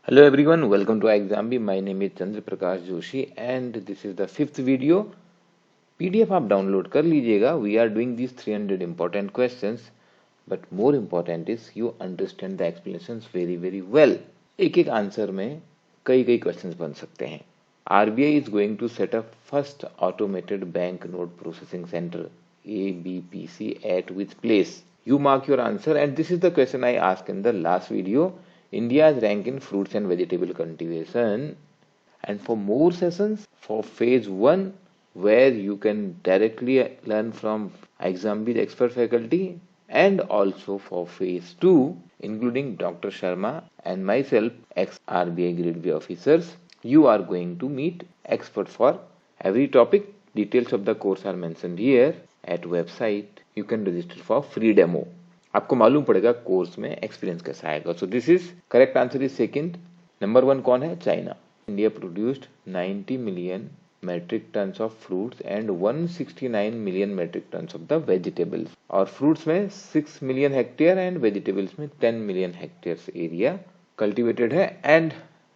Hello everyone, welcome to Exambi. My name is Chandra Prakash Joshi and this is the fifth video. PDF आप download कर लीजिएगा. We are doing these 300 important questions, but more important is you understand the explanations very well. एक एक answer में कई questions बन सकते हैं. RBI is going to set up first automated bank note processing center ABPC at which place? You mark your answer, and this is the question I asked in the last video. India's rank in fruits and vegetable cultivation, and for more sessions for phase 1 where you can directly learn from Exambi expert faculty, and also for phase 2 including Dr. Sharma and myself ex-RBI grade B officers, you are going to meet expert for every topic. Details of the course are mentioned here at website. You can register for free demo. आपको मालूम पड़ेगा course में experience कैसा आएगा. So this is correct answer is second. Number 1 कौन है? China. India produced 90 million metric tons of fruits and 169 million metric tons of the vegetables. और fruits में 6 मिलियन हेक्टेयर एंड वेजिटेबल्स में 10 मिलियन हेक्टेयर एरिया कल्टिवेटेड है. And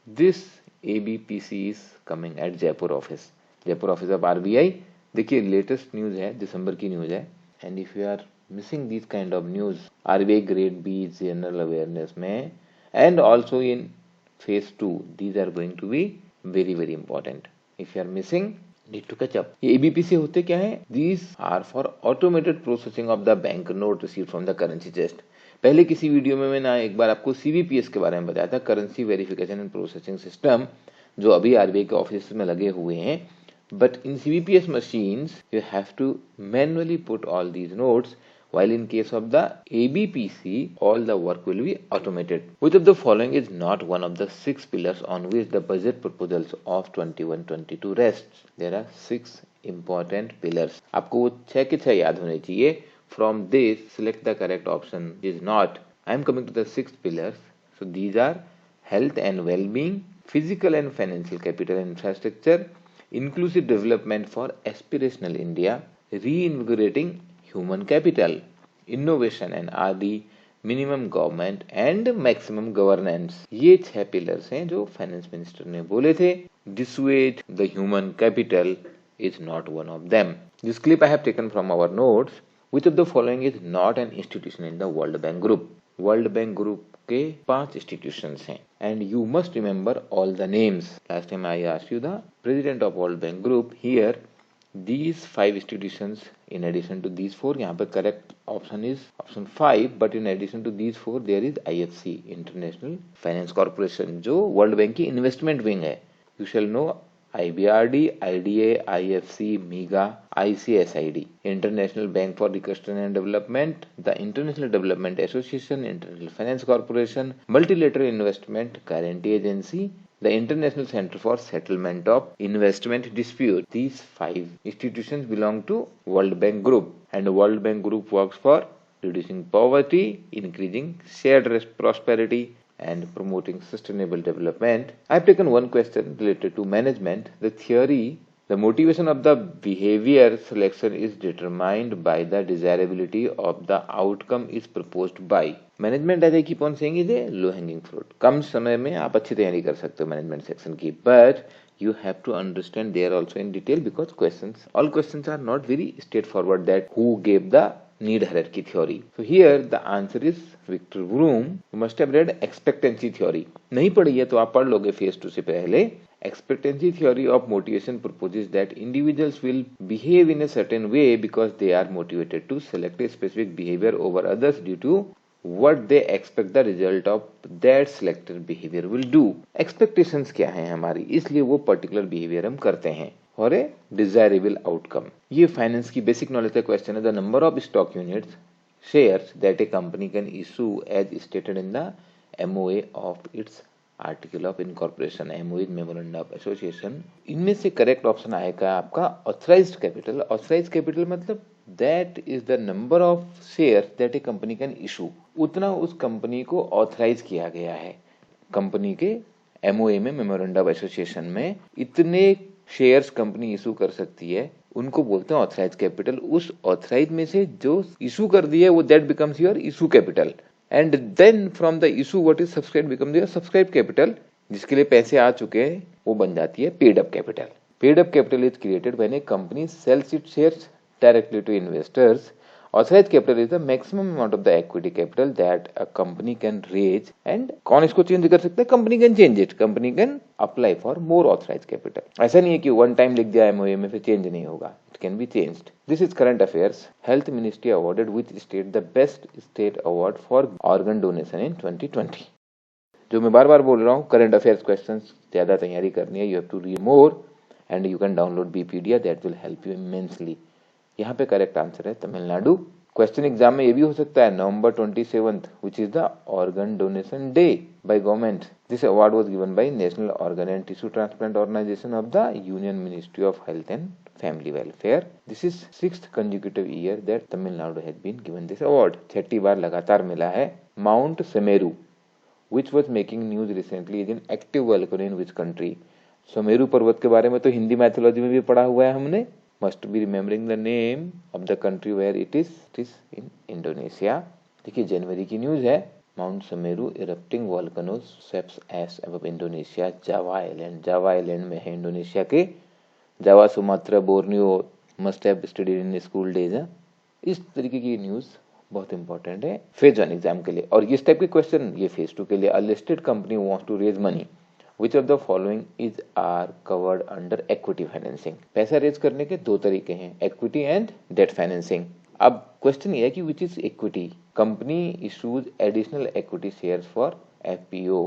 this ABPC is coming at Jaipur office. Jaipur office of RBI. देखिए latest news है, दिसंबर की news है. And if you are missing these kind of news, RBI grade B general awareness में and also in phase 2, these are going to be very important. If you are missing, need to catch up. ये ABPC होते क्या है? These are for automated processing of the bank note received from the currency chest. पहले किसी video में मैंने एक बार आपको CBPS के बारे में बताया था, currency verification and processing system, जो अभी RBI के ऑफिस में लगे हुए हैं. But in CBPS machines, you have to manually put all these notes, while in case of the ABPC, all the work will be automated. Which of the following is not one of the 6 pillars on which the budget proposals of 21-22 rests? There are 6 important pillars. आपको वो 6 के 6 याद होने चाहिए. From this, select the correct option. Is not. I am coming to the 6 pillars. So these are health and well-being, physical and financial capital infrastructure, inclusive development for aspirational India, reinvigorating human capital, innovation and R&D, minimum government and maximum governance. ये 6 pillars हैं जो finance minister ने बोले थे. Dissuade the human capital is not one of them. This clip I have taken from our notes. Which of the following is not an institution in the World Bank group? World Bank group के 5 institutions हैं and you must remember all the names. Last time I asked you the president of World Bank group. Here these 5 institutions in addition to these 4, यहाँ पे correct option is option 5, but in addition to these 4 there is IFC, International Finance Corporation, जो world bank की investment wing है. You shall know IBRD, IDA, IFC, MIGA, ICSID, International Bank for Reconstruction and Development, the International Development Association, International Finance Corporation, Multilateral Investment Guarantee Agency, the International Center for Settlement of Investment Dispute. These 5 institutions belong to World Bank Group, and the World Bank Group works for reducing poverty, increasing shared prosperity, and promoting sustainable development. I have taken one question related to management. The theory, the motivation of the behavior selection is determined by the desirability of the outcome is proposed by. Management as a keep on saying is a low hanging fruit. कम समय में आप अच्छी तैयारी कर सकते हो management section की, but you have to understand there also in detail, because all questions are not very straightforward that who gave the need hierarchy theory. So here the answer is Victor Vroom. You must have read expectancy theory. नहीं पढ़ी है तो आप पढ़ लोगे phase 2 से पहले. Expectancy theory of motivation proposes that individuals will behave in a certain way because they are motivated to select a specific behavior over others due to what they expect the result of that selected behavior will do. Expectations क्या है हमारी, इसलिए वो particular behavior हम करते हैं और a desirable outcome. ये फाइनेंस की बेसिक नॉलेज का क्वेश्चन है. The number of stock units shares that a company can issue as stated in the MOA of its article of incorporation. MOA memorandum of association. इनमें से correct option आएगा आपका authorised capital. Authorised capital मतलब that is the number of shares that a company can issue. उतना उस company को authorise किया गया है. कंपनी के MOA में, मेमोरेंडम ऑफ एसोसिएशन में, इतने शेयर्स कंपनी इशू कर सकती है, उनको बोलते हैं ऑथराइज कैपिटल. उस ऑथराइज में से जो इशू कर दिया वो that becomes your issue capital, and then from the issue what is subscribe become your subscribe capital. जिसके लिए पैसे आ चुके हैं वो बन जाती है paid up capital. Paid up capital is created when a company sells its shares directly to investors. Authorized capital is the maximum amount of the equity capital that a company can raise, and कौन इसको change कर सकता है? Company can change it, company can apply for more authorise capital. ऐसा नहीं है कि one time लिख दिया एमओए में फिर चेंज नहीं होगा, it can be changed. This is current affairs. Health ministry awarded which state the best state award for organ donation in 2020. जो मैं बार बार बोल रहा हूँ, करंट अफेयर्स क्वेश्चन ज्यादा तैयारी करनी है, you have to read more and you can download BPedia, that will help you immensely. यहाँ पे करेक्ट आंसर है तमिलनाडु. क्वेश्चन एग्जाम में ये भी हो सकता है November 27th which is the organ donation day by government. This award was given by National Organ and Tissue Transplant Organisation of the Union Ministry of Health and Family Welfare. This is 6th consecutive year that Tamil Nadu has been given this award. 6ठी बार लगातार मिला है. Mount Semeru which was making news recently is in active volcano in which country? Sumeru पर्वत के बारे में तो हिंदी मैथोलॉजी में भी पढ़ा हुआ है हमने. Must be remembering the name of the country where it is in Indonesia. देखिए जनवरी की न्यूज है. Mount Semeru erupting volcanoes sweeps ash above Indonesia Java island. Java island में है इंडोनेशिया के. Java, Sumatra, Borneo must have studied in school days. इस तरीके की न्यूज बहुत इंपॉर्टेंट है फेज 1 एग्जाम के लिए. और इस टाइप के क्वेश्चन ये फेज 2 के लिए. A listed company wants to raise money, which of the following is are covered under equity financing. पैसा रेज करने के दो तरीके हैं, इक्विटी एंड डेट फाइनेंसिंग. अब क्वेश्चन ये है कि which is equity. Company issues additional equity shares for FPO,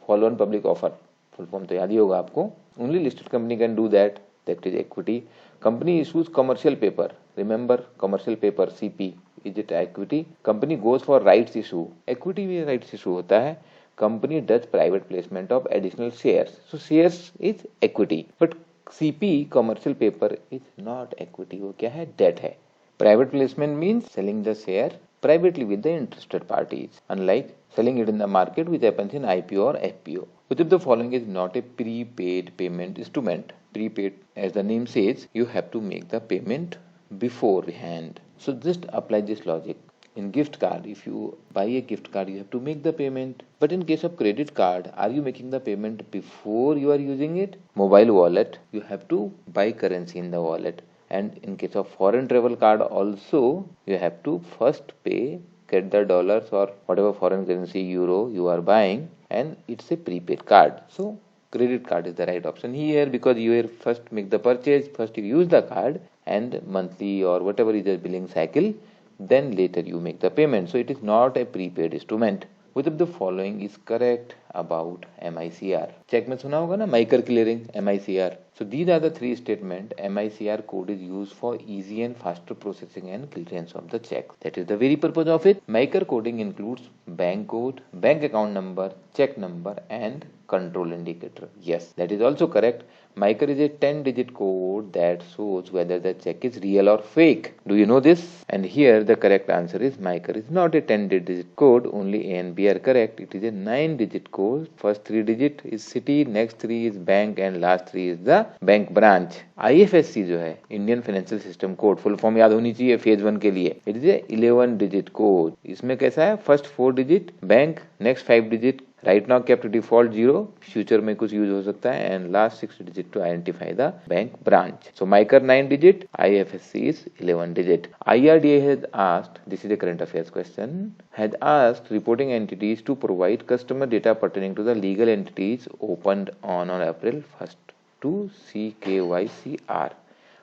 follow on public offer. Full form तो याद ही होगा आपको. Only listed company can do that, that is equity. Company issues commercial paper, remember commercial paper CP, is it equity? Company goes for rights issue, equity में rights issue होता है. Company does private placement of additional shares, so shares is equity, but CP commercial paper is not equity. वो क्या है? debt है. Private placement means selling the share privately with the interested parties, unlike selling it in the market which happens in IPO or FPO. Which of the following is not a prepaid payment instrument? Prepaid, as the name says, you have to make the payment beforehand. So just apply this logic. In gift card, if you buy a gift card, you have to make the payment. But in case of credit card, are you making the payment before you are using it? Mobile wallet, you have to buy currency in the wallet. And in case of foreign travel card also, you have to first pay, get the dollars or whatever foreign currency, euro you are buying, and it's a prepaid card. So credit card is the right option here, because you first make the purchase, first you use the card, and monthly or whatever is the billing cycle, then later you make the payment. So it is not a prepaid instrument. Which of the following is correct about MICR? Cheque में सुना होगा ना, MICR clearing, MICR. So these are the three statement. MICR code is used for easy and faster processing and clearance of the check. That is the very purpose of it. MICR coding includes bank code, bank account number, check number, and control indicator. Yes, that is also correct. MICR is a 10-digit code that shows whether the check is real or fake. Do you know this? And here the correct answer is MICR is not a 10-digit code. Only A and B are correct. It is a 9-digit code. First 3 digit is city, next 3 is bank, and last 3 is the bank branch. IFSC जो है Indian financial system code, full form याद होनी चाहिए phase 1 के लिए. It is a 11 digit code. इसमें कैसा है, first 4 digit bank, next 5 digit right now kept default 0, future में कुछ यूज हो सकता है, and last 6 digit to identify the bank branch. So MICR 9 digit, IFSC is 11 digit. IRDA has asked, this is a current affairs question, had asked reporting entities to provide customer data pertaining to the legal entities opened on April 1st to CKYCR.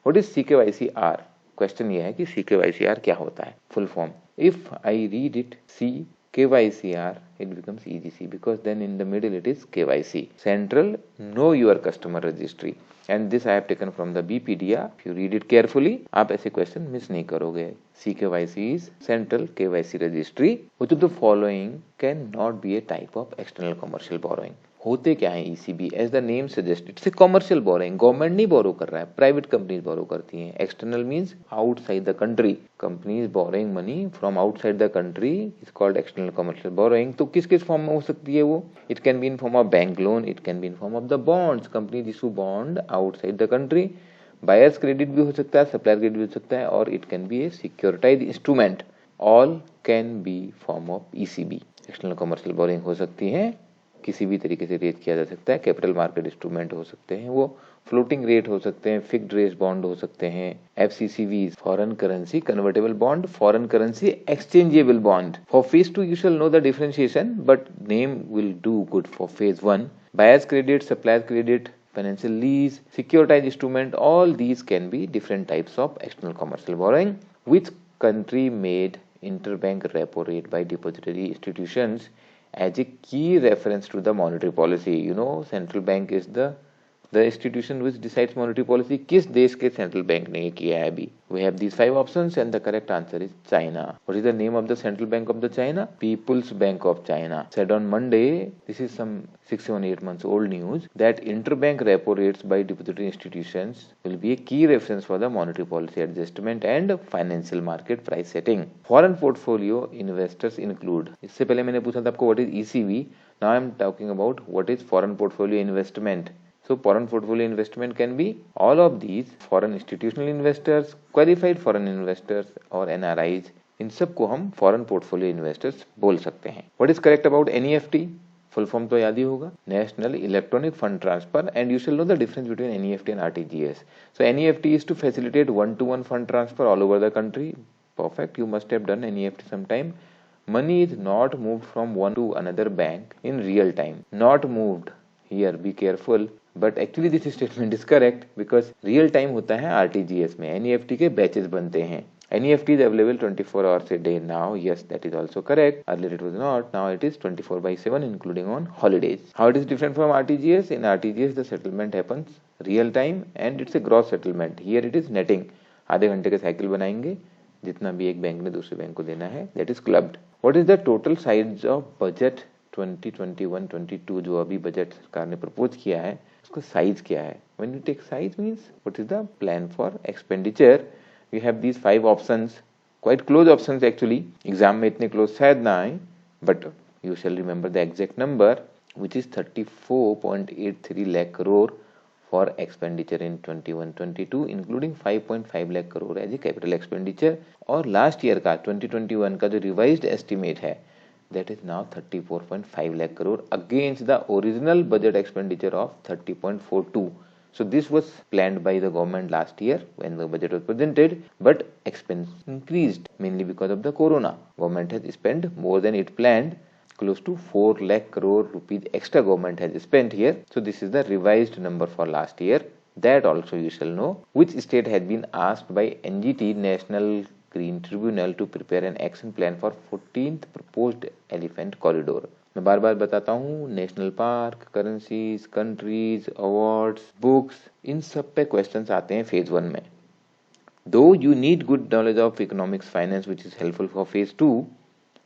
What is CKYCR? Question ये है कि CKYCR क्या होता है. Full form, if I read it CKYCR, it becomes EGC, because then in the middle it is KYC, Central Know Your Customer Registry, and this I have taken from the BPDA. If you read it carefully, आप ऐसे question miss नहीं करोगे. CKYC is Central KYC Registry. Which of the following can not be a type of external commercial borrowing? होते क्या है ECB? As the name suggest, it's a commercial borrowing. Government नहीं borrow कर रहा है, private companies बोरो करती हैं. External means outside the country. Companies borrowing money from outside the country is called external commercial borrowing. तो किस किस फॉर्म में हो सकती है वो? It can be in form of bank loan, it can be in form of the bonds. Companies issue bond outside the country. Buyers credit भी हो सकता है, सप्लायर क्रेडिट भी हो सकता है, और it can be A securitise instrument. All can be form of ECB. External commercial borrowing हो सकती है किसी भी तरीके से रेज किया जा सकता है। कैपिटल मार्केट इंस्ट्रूमेंट हो सकते हैं, वो फ्लोटिंग रेट हो सकते हैं, फिक्स्ड रेट बॉन्ड हो सकते हैं, FCCVs, foreign currency convertible bond, foreign currency exchangeable bond. For phase 2 you shall know the differentiation, but name will do good for phase 1। Buyers credit, supplier credit, financial lease, securitized instrument, all these can be different types of external commercial borrowing. Which country made interbank repo rate by depository institutions as a key reference to the monetary policy? You know, central bank is the institution which decides monetary policy. किस देश के central bank ने ये किया है अभी? We have these 5 options and the correct answer is China. What is the name of the central bank of the China? People's Bank of China. Said on Monday, this is some 6 or 8 months old news, that interbank repo rates by depository institutions will be a key reference for the monetary policy adjustment and financial market price setting. Foreign portfolio investors include. इससे पहले मैंने पूछा था आपको what is ECB. Now I am talking about what is foreign portfolio investment. So foreign portfolio investment can be all of these foreign institutional investors, qualified foreign investors और NRIs, इन सब को हम foreign portfolio investors बोल सकते हैं। What is correct about NEFT? Full form तो याद ही होगा, national electronic fund transfer, and you shall know the difference between NEFT and RTGS. So NEFT is to facilitate one-to-one fund transfer all over the country. Perfect, you must have done NEFT sometime. Money is not moved from one to another bank in real time. Not moved. Here be careful. But actually this statement is correct because real time होता है RTGS में, NEFT के batches बनते हैं। NEFT is available 24 hours a day now. Yes, that is also correct. Earlier it was not. Now it is 24/7, including on holidays. How it is different from RTGS? In RTGS, the settlement happens real time and it's a gross settlement. Here it is netting. आधे घंटे के cycle बनाएंगे, जितना भी एक bank ने दूसरे bank को देना है, that is clubbed. What is the total size of budget 2021-22 जो अभी बजट सरकार ने प्रपोज किया है, उसका साइज क्या है? When you take size means what is the plan for expenditure? We have these 5 options, quite close options actually. Exam में इतने क्लोज शायद ना आए, but you shall remember the exact number, which is 34.83 lakh crore for expenditure in 21-22, including 5.5 lakh crore as a capital expenditure. और last year का 2021 का जो revised estimate है, that is now 34.5 lakh crore against the original budget expenditure of 30.42. So this was planned by the government last year when the budget was presented, but expense increased mainly because of the corona. Government has spent more than it planned. Close to 4 lakh crore rupees extra government has spent here. So this is the revised number for last year. That also you shall know. Which state has been asked by NGT, National Green Tribunal, to prepare an action plan for 14th proposed elephant corridor. मैं बार बार बताता हूँ, national park, currencies, countries, awards, books, इन सब पे questions आते हैं phase 1 में। Though you need good knowledge of economics finance which is helpful for phase 2,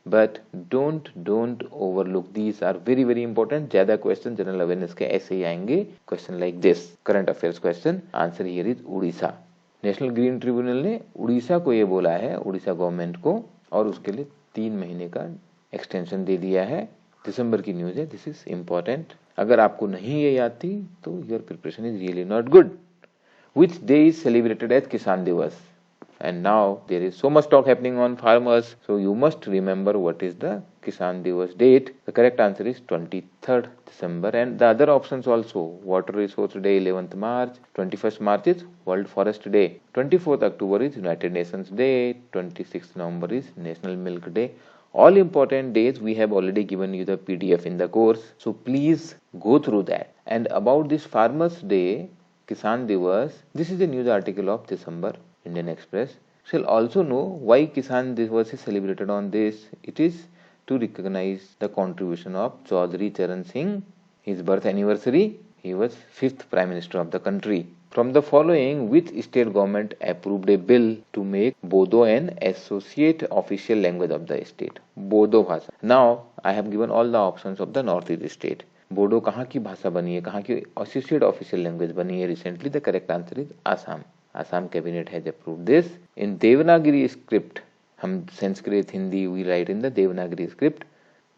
but don't overlook, these are very very important. ज्यादा क्वेश्चन जनरल अवेयरनेस के ऐसे ही आएंगे, question like this, current affairs question. Answer here is Orissa. National Green Tribunal ने उड़ीसा को ये बोला है, उड़ीसा गवर्नमेंट को, और उसके लिए 3 महीने का एक्सटेंशन दे दिया है। दिसंबर की न्यूज है, दिस इज इम्पोर्टेंट। अगर आपको नहीं ये याद थी तो your preparation is really not good. Which day is celebrated as Kisan Diwas? And now there is so much talk happening on farmers, so you must remember what is the Kisan Divas date. The correct answer is 23rd December, and the other options also: Water Resource Day 11th March, 21st March is World Forest Day, 24th October is United Nations Day, 26th November is National Milk Day. All important days. We have already given you the PDF in the course, so please go through that. And about this Farmers Day, Kisan Divas, this is a news article of December, Indian Express. Shall also know why Kisan Divas is celebrated on this. It is to recognize the contribution of Chaudhary Charan Singh, his birth anniversary. He was 5th Prime Minister of the country. From the following, which state government approved a bill to make Bodo an associate official language of the state? Bodo भाषा. Now I have given all the options of the Northeast state. Bodo कहाँ की भाषा बनी है, कहाँ की associate official language बनी है recently? The correct answer is Assam. Assam cabinet has approved this. In Devanagari script, हम Sanskrit Hindi we write in the Devanagari script.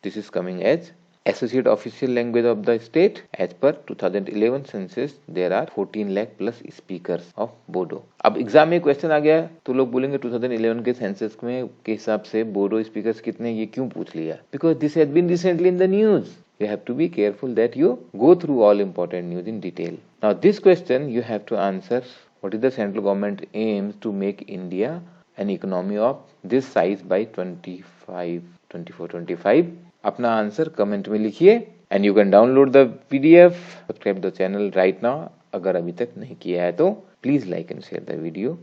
This is coming as associate official language of the state. As per 2011 census, there are 14 lakh plus speakers of Bodo. अब exam में question आ गया तो लोग बोलेंगे 2011 के census में के हिसाब से बोडो स्पीकर्स कितने, ये क्यों पूछ लिया? Because this has been recently in the news. You have to be careful that you go through all important news in detail. Now this question you have to answer. What is the central government aims to make India an economy of this size by 24-25? अपना answer comment में लिखिए and you can download the PDF. Subscribe the channel right now अगर अभी तक नहीं किया है तो. Please like and share the video.